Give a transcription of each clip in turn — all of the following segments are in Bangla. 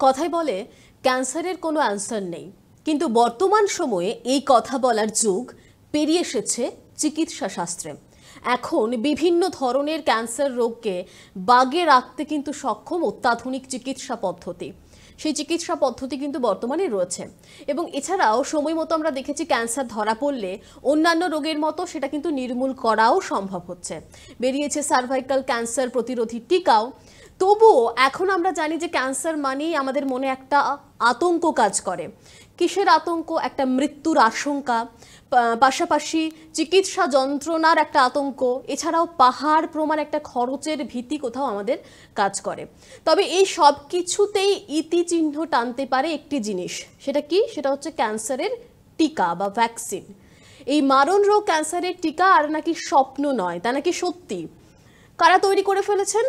কথায় বলে ক্যান্সারের কোনো অ্যান্সার নেই, কিন্তু বর্তমান সময়ে এই কথা বলার যুগ পেরিয়ে এসেছে চিকিৎসা শাস্ত্রে। এখন বিভিন্ন ধরনের ক্যান্সার রোগকে বাগে রাখতে কিন্তু সক্ষম অত্যাধুনিক চিকিৎসা পদ্ধতি। সেই চিকিৎসা পদ্ধতি কিন্তু বর্তমানে রয়েছে, এবং এছাড়াও সময় মতো আমরা দেখেছি ক্যান্সার ধরা পড়লে অন্যান্য রোগের মতো সেটা কিন্তু নির্মূল করাও সম্ভব হচ্ছে। বেরিয়েছে সার্ভাইকাল ক্যান্সার প্রতিরোধী টিকাও। তবুও এখন আমরা জানি যে ক্যান্সার মানেই আমাদের মনে একটা আতঙ্ক কাজ করে। কিসের আতঙ্ক? একটা মৃত্যুর আশঙ্কা, পাশাপাশি চিকিৎসা যন্ত্রণার একটা আতঙ্ক, এছাড়াও পাহাড় প্রমাণ একটা খরচের ভীতি কোথাও আমাদের কাজ করে। তবে এই সব কিছুতেই ইতিচিহ্ন টানতে পারে একটি জিনিস। সেটা কি? সেটা হচ্ছে ক্যান্সারের টিকা বা ভ্যাকসিন। এই মারণ রোগ ক্যান্সারের টিকা আর নাকি স্বপ্ন নয়, তা নাকি সত্যি। কারা তৈরি করে ফেলেছেন?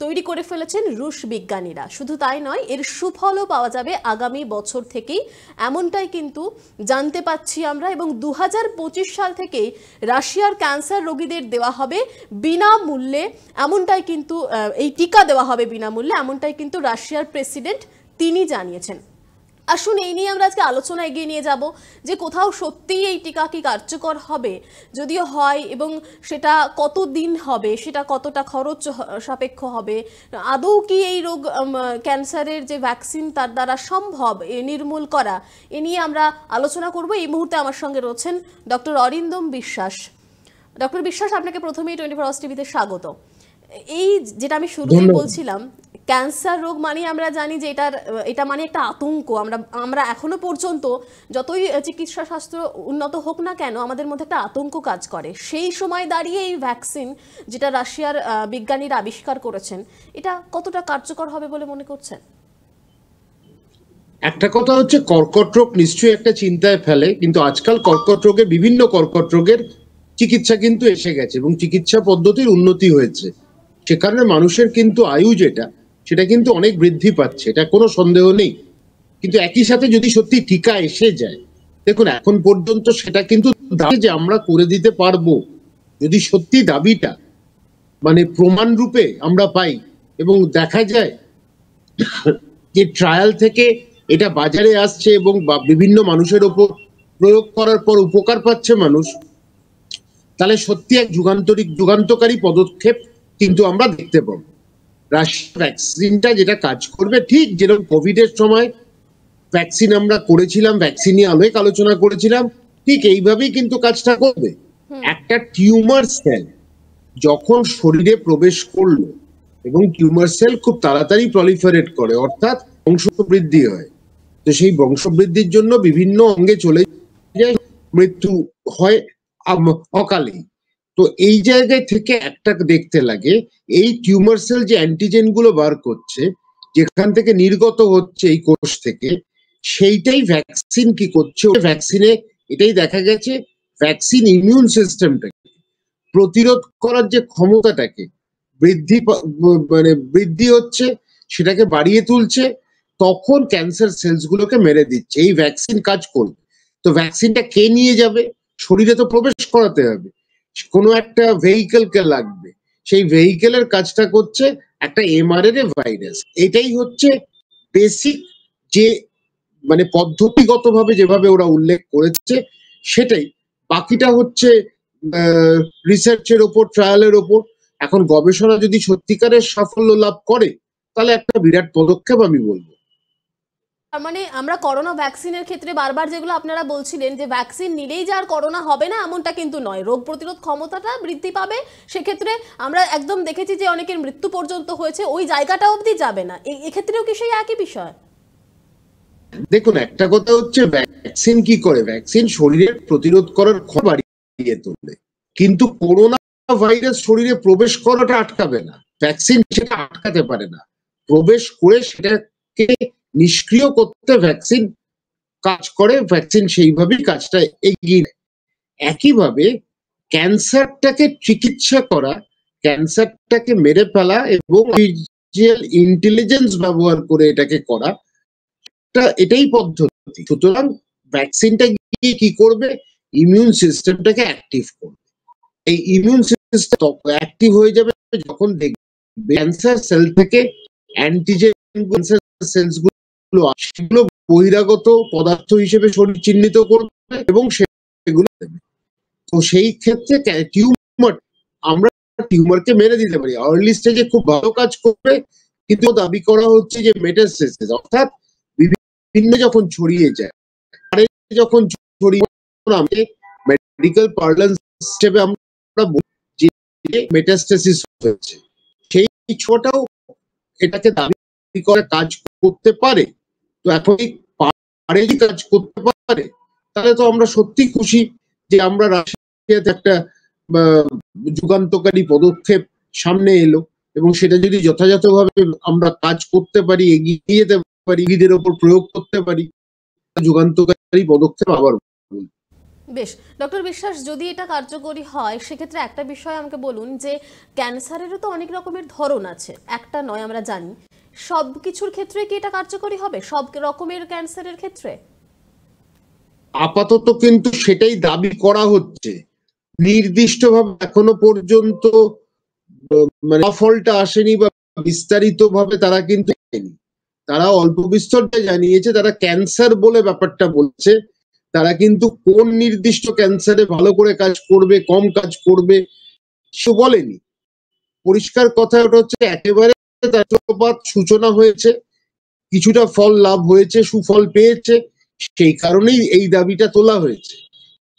তৈরি করে ফেলেছেন রুশ বিজ্ঞানীরা। শুধু তাই নয়, এর সুফলও পাওয়া যাবে আগামী বছর থেকেই, এমনটাই কিন্তু জানতে পাচ্ছি আমরা। এবং 2025 সাল থেকেই রাশিয়ার ক্যান্সার রোগীদের দেওয়া হবে বিনামূল্যে, এমনটাই কিন্তু এই টিকা দেওয়া হবে বিনামূল্যে, এমনটাই কিন্তু রাশিয়ার প্রেসিডেন্ট তিনি জানিয়েছেন। আসুন এই নিয়ে আমরা আজকে আলোচনা এগিয়ে নিয়ে যাব যে কোথাও সত্যিই এই টিকা কি কার্যকর হবে, যদিও হয়, এবং সেটা কতদিন হবে, সেটা কতটা খরচ সাপেক্ষ হবে, আদৌ কি এই রোগ ক্যান্সারের যে ভ্যাকসিন তার দ্বারা সম্ভব নির্মূল করা, এ নিয়ে আমরা আলোচনা করব। এই মুহূর্তে আমার সঙ্গে রয়েছেন ডক্টর অরিন্দম বিশ্বাস। ডক্টর বিশ্বাস, আপনাকে প্রথমেই 24 আওয়ার্স টিভিতে স্বাগত। এই যেটা আমি শুরুতেই বলছিলাম, ক্যান্সার রোগ মানে আমরা জানি যে এটা মানে একটা আতঙ্ক। আমরা এখনো পর্যন্ত যতই চিকিৎসা শাস্ত্র উন্নত হোক না কেন, আমাদের মধ্যে একটা আতঙ্ক কাজ করে। সেই সময় দাঁড়িয়ে এই ভ্যাকসিন যেটা রাশিয়ার বিজ্ঞানীরা আবিষ্কার করেছেন, এটা কতটা কার্যকর হবে বলে মনে করছেন? একটা কথা হচ্ছে, কর্কট রোগ নিশ্চয়ই একটা চিন্তায় ফেলে, কিন্তু আজকাল কর্কট রোগের বিভিন্ন কর্কট রোগের চিকিৎসা কিন্তু এসে গেছে এবং চিকিৎসা পদ্ধতির উন্নতি হয়েছে। সে কারণে মানুষের কিন্তু আয়ু সেটা কিন্তু অনেক বৃদ্ধি পাচ্ছে, এটা কোনো সন্দেহ নেই। কিন্তু একই সাথে যদি সত্যি টিকা এসে যায়, দেখুন এখন পর্যন্ত সেটা কিন্তু দাবি যে আমরা করে দিতে পারবো, যদি সত্যি দাবিটা মানে প্রমাণ রূপে আমরা পাই এবং দেখা যায় যে ট্রায়াল থেকে এটা বাজারে আসছে এবং বিভিন্ন মানুষের ওপর প্রয়োগ করার পর উপকার পাচ্ছে মানুষ, তাহলে সত্যি এক যুগান্তকারী পদক্ষেপ কিন্তু আমরা দেখতে পাবো। রাশিয়া ভ্যাকসিনটা যেটা কাজ করবে, ঠিক যেরকম কোভিড এর সময় ভ্যাকসিন আমরা করেছিলাম, ভ্যাকসিন নিয়ে অনেক আলোচনা করেছিলাম, ঠিক এইভাবেই কিন্তু কাজটা করবে। একটা টিউমার সেল যখন শরীরে প্রবেশ করলো এবং টিউমার সেল খুব তাড়াতাড়ি প্রলিফারেট করে, অর্থাৎ বংশবৃদ্ধি হয়, তো সেই বংশবৃদ্ধির জন্য বিভিন্ন অঙ্গে চলে যায়, মৃত্যু হয় অকালেই। তো এই জায়গায় থেকে একটা দেখতে লাগে, এই টিউমার সেল যে অ্যান্টিজেন গুলো বার করছে, যেখান থেকে নির্গত হচ্ছে এই কোষ থেকে, সেইটাই ভ্যাকসিন কি করছে, ভ্যাকসিনে এটাই দেখা গেছে, ভ্যাকসিন ইমিউন সিস্টেমটাকে প্রতিরোধ করার যে ক্ষমতাটাকে বৃদ্ধি হচ্ছে, সেটাকে বাড়িয়ে তুলছে, তখন ক্যান্সার সেলস গুলোকে মেরে দিচ্ছে। এই ভ্যাকসিন কাজ করবে। তো ভ্যাকসিনটা কে নিয়ে যাবে? শরীরে তো প্রবেশ করাতে হবে, কোনো একটা ভেহিকেলকে লাগবে। সেই ভেহিকেলের কাজটা করছে একটা এমআরএনএ ভাইরাস। এটাই হচ্ছে বেসিক যে মানে পদ্ধতিগতভাবে যেভাবে ওরা উল্লেখ করেছে সেটাই। বাকিটা হচ্ছে রিসার্চের ওপর, ট্রায়ালের ওপর। এখন গবেষণা যদি সত্যিকারের সাফল্য লাভ করে, তাহলে একটা বিরাট পদক্ষেপ আমি বলবো। তার মানে আমরা করোনা ভ্যাকসিনের ক্ষেত্রে বারবার যেগুলো আপনারা বলছিলেন যে ভ্যাকসিন নিলেই যে আর করোনা হবে না, এমনটা কিন্তু নয়। রোগ প্রতিরোধ ক্ষমতাটা বৃদ্ধি পাবে। সেক্ষেত্রে আমরা একদম দেখেছি যে অনেকের মৃত্যু পর্যন্ত হয়েছে, ওই জায়গাটা অবধি যাবে না। এক্ষেত্রেও কি সেই একই বিষয়? দেখুন, একটা কথা হচ্ছে, ভ্যাকসিন কি করে? ভ্যাকসিন শরীরের প্রতিরোধ করার ক্ষমতা বাড়িয়ে তোলে, কিন্তু করোনা ভাইরাস শরীরে প্রবেশ করাটা আটকাবে না। ভ্যাকসিন সেটা আটকাতে পারে না। প্রবেশ করে সেটাকে নিষ্ক্রিয় করতে ভ্যাকসিন কাজ করে, ভ্যাকসিন সেইভাবেই কাজটা এগিয়ে নেয়। একইভাবে ক্যান্সারটাকে চিকিৎসা করা, ক্যান্সারটাকে মেরে ফেলা এবং আর্টিফিশিয়াল ইন্টেলিজেন্স ব্যবহার করে এটাকে করা, এটাই পদ্ধতি। সুতরাং ভ্যাকসিনটা গিয়ে কি করবে? ইমিউন সিস্টেমটাকে অ্যাক্টিভ করবে। এই ইমিউন সিস্টেম অ্যাক্টিভ হয়ে যাবে যখন দেখবে ক্যান্সার সেল থেকে অ্যান্টিজেন সেলস সেগুলো বহিরাগত পদার্থ হিসেবে শরীর চিহ্নিত করবে এবং সেগুলো দেবে। তো সেই ক্ষেত্রে টিউমার, আমরা টিউমারকে মেরে দিতে পারি, আর্লি স্টেজে খুব ভালো কাজ করবে, কিন্তু দাবি করা হচ্ছে যে মেটাস্টেসিস অর্থাৎ বিভিন্ন যখন ছড়িয়ে যায়, যখন ছড়িয়ে মেডিকেল পার্লান্স হিসেবে আমরা বলি যে মেটাস্টেসিস হয়েছে, সেই ছোটাও এটাকে দাবি করে কাজ করতে পারে। তো এখন পারে যদি কাজ করতে পারে তাহলে তো আমরা সত্যি খুশি যে আমরা রাশিয়াতে একটা যুগান্তকারী পদক্ষেপ সামনে এলো, এবং সেটা যদি যথাযথভাবে আমরা কাজ করতে পারি, এগিয়ে যেতে পারি, ঈদের ওপর প্রয়োগ করতে পারি, যুগান্তকারী পদক্ষেপ আবার। বেশ, ডক্টর বিশ্বাস, যদি এটা কার্যকরী হয় সেক্ষেত্রে একটা বিষয় আমাকে বলুন যে ক্যান্সারেরও তো অনেক রকমের ধরন আছে, একটা নয় আমরা জানি, সব কিছুর ক্ষেত্রে কি এটা কার্যকরী হবে সব রকমের ক্যান্সারের ক্ষেত্রে? আপাতত কিন্তু সেটাই দাবি করা হচ্ছে, নির্দিষ্টভাবে এখনো পর্যন্ত মানে ফলটা আসেনি বা বিস্তারিত ভাবে তারা কিন্তু তারা অল্প বিস্তরটা জানিয়েছে, তারা ক্যান্সার বলে ব্যাপারটা বলছে, তারা কিন্তু কোন নির্দিষ্ট ক্যান্সারে ভালো করে কাজ করবে কম কাজ করবে সে বলেনি। পরিষ্কার কথা ওটা হচ্ছে একেবারে সূচনা হয়েছে, কিছুটা ফল লাভ হয়েছে, সুফল পেয়েছে, সেই কারণেই এই দাবিটা তোলা হয়েছে।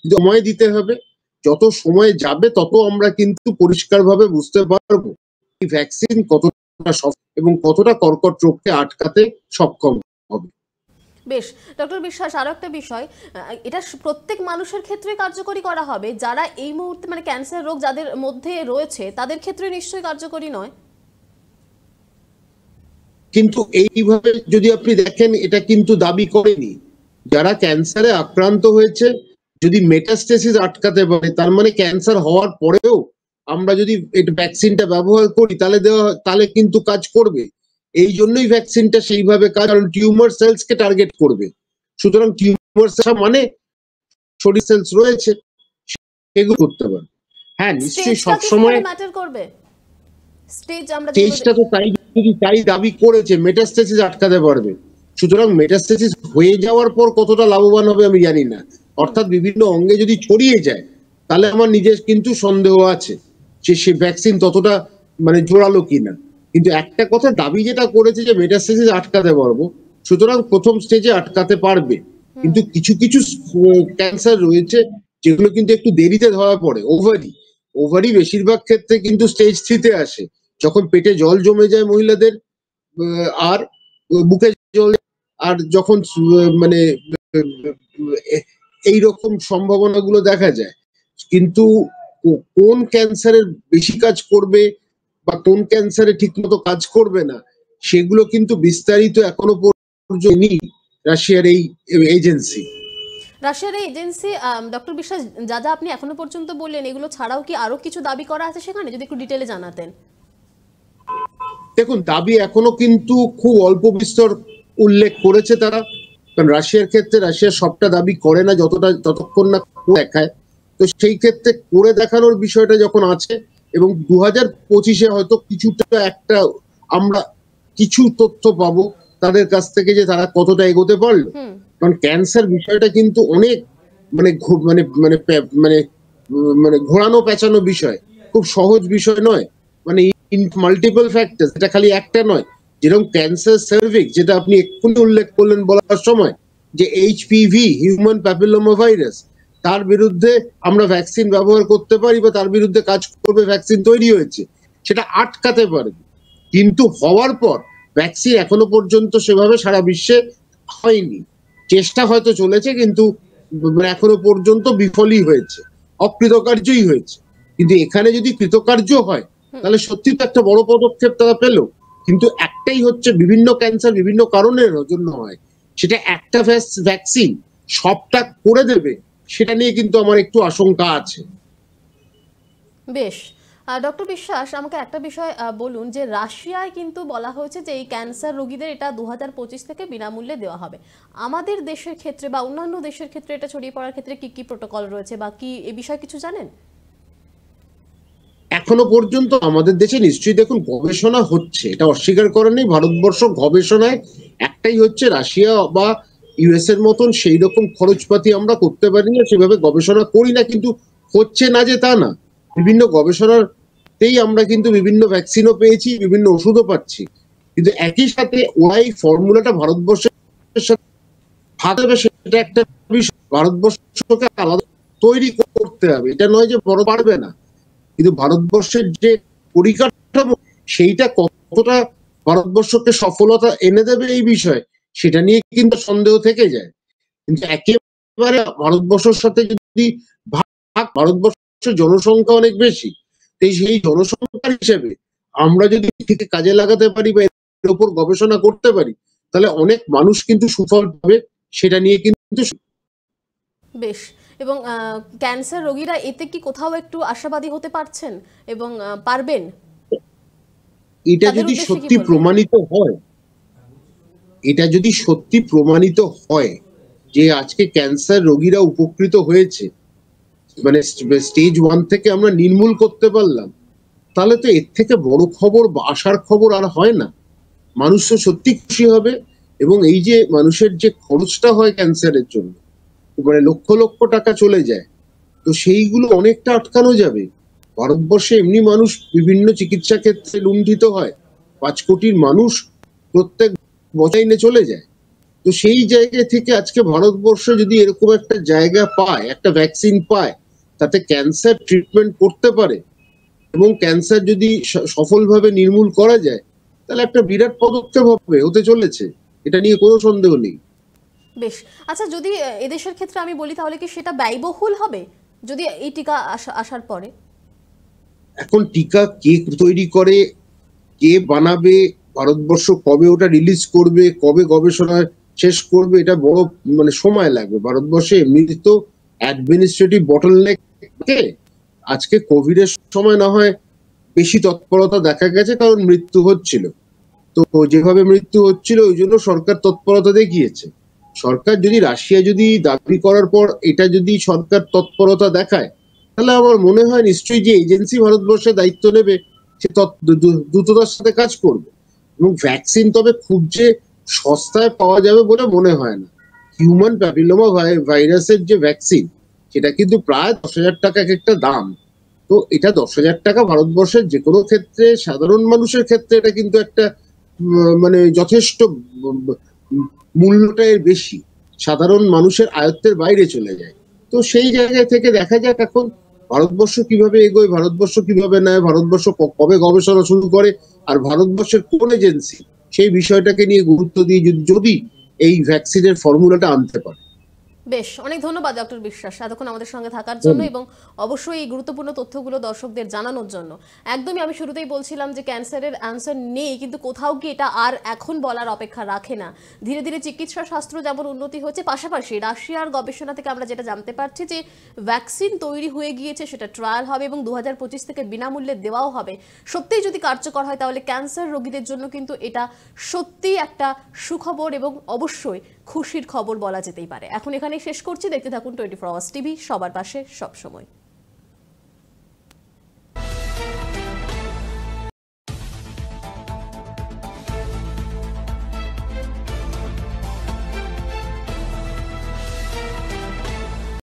সময় দিতে হবে, যত সময় যাবে তত আমরা কিন্তু পরিষ্কারভাবে বুঝতে পারবো এই ভ্যাকসিন কতটা সফল এবং কতটা কর্কট রোগকে আটকাতে সক্ষম হবে। বেশ, ডক্টর বিশ্বাস, আরো একটা বিষয়, এটা প্রত্যেক মানুষের ক্ষেত্রে কার্যকরী করা হবে, যারা এই মুহূর্তে মানে ক্যান্সার রোগ যাদের মধ্যে রয়েছে তাদের ক্ষেত্রে নিশ্চয়ই কার্যকরী নয়। কিন্তু এইভাবে যদি আপনি দেখেন, এটা কিন্তু দাবি করেনি যারা ক্যান্সারে আক্রান্ত হয়েছে যদি মেটাস্টেসিস আটকাতে পারে, তার মানে ক্যান্সার হওয়ার পরেও আমরা যদি ভ্যাকসিনটা ব্যবহার করি তাহলে কিন্তু কাজ করবে। এই জন্যই ভ্যাকসিনটা সেইভাবে কাজ, কারণ টিউমার সেলস কে টার্গেট করবে। সুতরাং টিউমার মানে শরীর সেলস রয়েছে, সেগুলো করতে পারে। হ্যাঁ, নিশ্চয়ই সবসময় ম্যাটার করবে স্টেজটা তো তাই দাবি করেছে, মেটাস্টেসিস আটকাতে পারবে। সুতরাং মেটাস্টেসিস হয়ে যাওয়ার পর কতটা লাভবান হবে আমি জানি না, অর্থাৎ বিভিন্ন অঙ্গে যদি ছড়িয়ে যায় তাহলে আমার নিজের কিন্তু সন্দেহ আছে যে সে ভ্যাকসিন ততটা মানে জোরালো কিনা। কিন্তু একটা কথা দাবি যেটা করেছে যে মেটাস্টেসিস আটকাতে পারবো, সুতরাং প্রথম স্টেজে আটকাতে পারবে। কিন্তু কিছু কিছু ক্যান্সার রয়েছে যেগুলো কিন্তু একটু দেরিতে ধরা পড়ে। ওভারি বেশিরভাগ ক্ষেত্রে কিন্তু স্টেজ 3-তে আসে, যখন পেটে জল জমে যায় মহিলাদের, আর বুকে জল, আর যখন মানে এইরকম সম্ভাবনাগুলো দেখা যায়। কিন্তু কোন ক্যান্সারের বেশি কাজ করবে বা কোন ক্যান্সারে ঠিকমতো কাজ করবে না সেগুলো কিন্তু বিস্তারিত এখনো পর্যন্ত নেই রাশিয়ার এই এজেন্সি। ডক্টর বিশ্বাস, যা যা আপনি এখনো পর্যন্ত বললেন এগুলো ছাড়াও কি আরো কিছু দাবি করা আছে সেখানে, যদি একটু ডিটেলে জানাতেন। দেখুন, দাবি এখনো কিন্তু খুব অল্প বিস্তর উল্লেখ করেছে তারা, কারণ রাশিয়ার ক্ষেত্রে রাশিয়া সবটা দাবি করে না যতক্ষণ না দেখায়। তো সেই ক্ষেত্রে করে দেখানোর বিষয়টা যখন আছে, এবং 2025-এ হয়তো কিছুটা একটা আমরা কিছু তথ্য পাবো তাদের কাছ থেকে যে তারা কতটা এগোতে পারলো। কারণ ক্যান্সার বিষয়টা কিন্তু অনেক মানে মানে মানে মানে মানে ঘোরানো পেঁচানো বিষয়, খুব সহজ বিষয় নয়। মানে মাল্টিপল ফ্যাক্টরস, এটা খালি একটা নয়। যেরকম ক্যান্সার সার্ভিক্স, যেটা আপনি এক্ষুনি উল্লেখ করলেন বলার সময়, যে এইচপিভি হিউম্যান প্যাপিলোমা ভাইরাস, তার বিরুদ্ধে আমরা ভ্যাকসিন ব্যবহার করতে পারি বা তার বিরুদ্ধে কাজ করবে ভ্যাকসিন তৈরি হয়েছে, সেটা আটকাতে পারবে। কিন্তু হওয়ার পর ভ্যাকসিন এখনো পর্যন্ত সেভাবে সারা বিশ্বে হয়নি। চেষ্টা হয়তো চলেছে, কিন্তু এখনো পর্যন্ত বিফলই হয়েছে, অকৃতকার্যই হয়েছে। কিন্তু এখানে যদি কৃতকার্য হয় তাহলে সত্যি তো একটা বড় পদক্ষেপ তারা পেল। কিন্তু একটাই হচ্ছে, বিভিন্ন ক্যান্সার বিভিন্ন কারণের জন্য হয়, সেটা একটা ভ্যাকসিন সবটা করে দেবে সেটা নিয়ে কিন্তু আমার একটু আশঙ্কা আছে। বেশ, ডক্টর বিশ্বাস, আমাকে একটা বিষয় বলুন যে রাশিয়ায় কিন্তু বলা হয়েছে যে এই ক্যান্সার রোগীদের এটা 2025 থেকে বিনামূল্যে দেওয়া হবে। আমাদের দেশের ক্ষেত্রে বা অন্যান্য দেশের ক্ষেত্রে এটা ছড়িয়ে পড়ার ক্ষেত্রে কি কি প্রোটোকল রয়েছে বা কি এ বিষয়ে কিছু জানেন? এখনো পর্যন্ত আমাদের দেশে নিশ্চয়ই দেখুন গবেষণা হচ্ছে, এটা অস্বীকার করার নেই। ভারতবর্ষ গবেষণায় একটাই হচ্ছে, রাশিয়া বা ইউএস এর মতন সেই রকম খরচপাতি আমরা করতে পারি না, সেভাবে গবেষণা করি না, কিন্তু হচ্ছে না যে তা না। বিভিন্ন গবেষণাতেই আমরা কিন্তু বিভিন্ন ভ্যাকসিনও পেয়েছি, বিভিন্ন ওষুধও পাচ্ছি, কিন্তু একই সাথে ওরা এই ফর্মুলাটা ভারতবর্ষের সাথে হাতে হবে, সেটা একটা বিষয়। ভারতবর্ষকে আলাদা তৈরি করতে হবে, এটা নয় যে বড় পারবে না, কিন্তু ভারতবর্ষের যে পরিকাঠামো সেইটা কতটা ভারতবর্ষকে সফলতা এনে দেবে এই বিষয়ে, সেটা নিয়ে কিন্তু সন্দেহ থেকে যায়। কিন্তু একেবারে ভারতবর্ষের সাথে যদি ভারতবর্ষের জনসংখ্যা অনেক বেশি, তো সেই জনসংখ্যার হিসেবে আমরা যদি থেকে কাজে লাগাতে পারি বা এর উপর গবেষণা করতে পারি, তাহলে অনেক মানুষ কিন্তু সুফল পাবে, সেটা নিয়ে কিন্তু। বেশ। এবং ক্যান্সার রোগীরা এতে কি কোথাও একটু আশাবাদী হতে পারছেন এবং পারবেন? এটা তাদের যদি উদ্দেশ্যে কি সত্যি বলবেন? প্রমাণিত হয়, এটা যদি সত্যি প্রমাণিত হয় যে আজকে ক্যান্সার রোগীরা উপকৃত হয়েছে, মানে স্টেজ 1 থেকে আমরা নির্মূল করতে পারলাম, তাহলে তো এর থেকে বড় খবর বা আশার খবর আর হয় না। মানুষ তো সত্যি খুশি হবে। এবং এই যে মানুষের যে খরচটা হয় ক্যান্সারের জন্য, মানে লক্ষ লক্ষ টাকা চলে যায়, তো সেইগুলো অনেকটা আটকানো যাবে। ভারতবর্ষে এমনি মানুষ বিভিন্ন চিকিৎসা ক্ষেত্রে লুণ্ঠিত হয়, 5 কোটির মানুষ প্রত্যেক বছর চলে যায়। তো সেই জায়গা থেকে আজকে ভারতবর্ষ যদি এরকম একটা জায়গা পায়, একটা ভ্যাকসিন পায়, তাতে ক্যান্সার ট্রিটমেন্ট করতে পারে এবং ক্যান্সার যদি সফলভাবে নির্মূল করা যায়, তাহলে একটা বিরাট পদক্ষেপ হতে চলেছে, এটা নিয়ে কোনো সন্দেহ নেই। বেশ। আচ্ছা, যদি এদেশের ক্ষেত্রে আমি বলি, তাহলে কি সেটা ব্যয়বহুল হবে যদি এই টিকা আসার পরে? এখন টিকা কে তৈরি করে, কে বানাবে, ভারতবর্ষ কবে ওটা রিলিজ করবে, কবে গবেষণা শেষ করবে, এটা বড় মানে সময় লাগবে। ভারতবর্ষে এমনি তো অ্যাডমিনিস্ট্রেটিভ বটলনেক থাকে। আজকে কোভিড এর সময় না হয় বেশি তৎপরতা দেখা গেছে, কারণ মৃত্যু হচ্ছিল, তো যেভাবে মৃত্যু হচ্ছিল ওই জন্য সরকার তৎপরতা দেখিয়েছে। সরকার যদি, রাশিয়া যদি দাবি করার পর এটা যদি সরকার তৎপরতা দেখায়, তাহলে আমার মনে হয় নিশ্চয়ই যে এজেন্সি ভারতবর্ষে দায়িত্ব নেবে সে দ্রুততার সাথে কাজ করবে। এবং ভ্যাকসিন তবে খুব যে সস্তায় পাওয়া যাবে বলে মনে হয় না। হিউম্যান প্যাপিলোমা ভাইরাসের যে ভ্যাকসিন, সেটা কিন্তু প্রায় 10,000 টাকা এক একটা দাম। তো এটা 10,000 টাকা ভারতবর্ষের যে কোনো ক্ষেত্রে, সাধারণ মানুষের ক্ষেত্রে এটা কিন্তু একটা মানে যথেষ্ট মূল্যটা এর বেশি, সাধারণ মানুষের আয়ত্তের বাইরে চলে যায়। তো সেই জায়গায় থেকে দেখা যাক এখন ভারতবর্ষ কিভাবে এগোয়, ভারতবর্ষ কিভাবে নেয়, ভারতবর্ষ কবে গবেষণা শুরু করে, আর ভারতবর্ষের কোন এজেন্সি সেই বিষয়টাকে নিয়ে গুরুত্ব দিয়ে যদি এই ভ্যাকসিনের ফর্মুলাটা আনতে পারে। বেশ, অনেক ধন্যবাদ ডক্টর বিশ্বাস এতক্ষণ আমাদের সঙ্গে থাকার জন্য এবং অবশ্যই এই গুরুত্বপূর্ণ তথ্যগুলো দর্শকদের জানানোর জন্য। একদমই আমি শুরুতেই বলছিলাম যে ক্যান্সারের অ্যান্সার নেই, কিন্তু কোথাও কি এটা আর এখন বলার অপেক্ষা রাখে না। ধীরে ধীরে চিকিৎসা শাস্ত্র যেমন উন্নতি হচ্ছে, পাশাপাশি রাশিয়ার গবেষণা থেকে আমরা যেটা জানতে পারছি যে ভ্যাকসিন তৈরি হয়ে গিয়েছে, সেটা ট্রায়াল হবে এবং 2025 থেকে বিনামূল্যে দেওয়াও হবে। সত্যিই যদি কার্যকর হয়, তাহলে ক্যান্সার রোগীদের জন্য কিন্তু এটা সত্যিই একটা সুখবর এবং অবশ্যই খুশির খবর বলা যেতেই পারে। এখন এখানেই শেষ করছি। দেখতে থাকুন 24 আওয়ার্স টিভি, সবার পাশে সব সময়।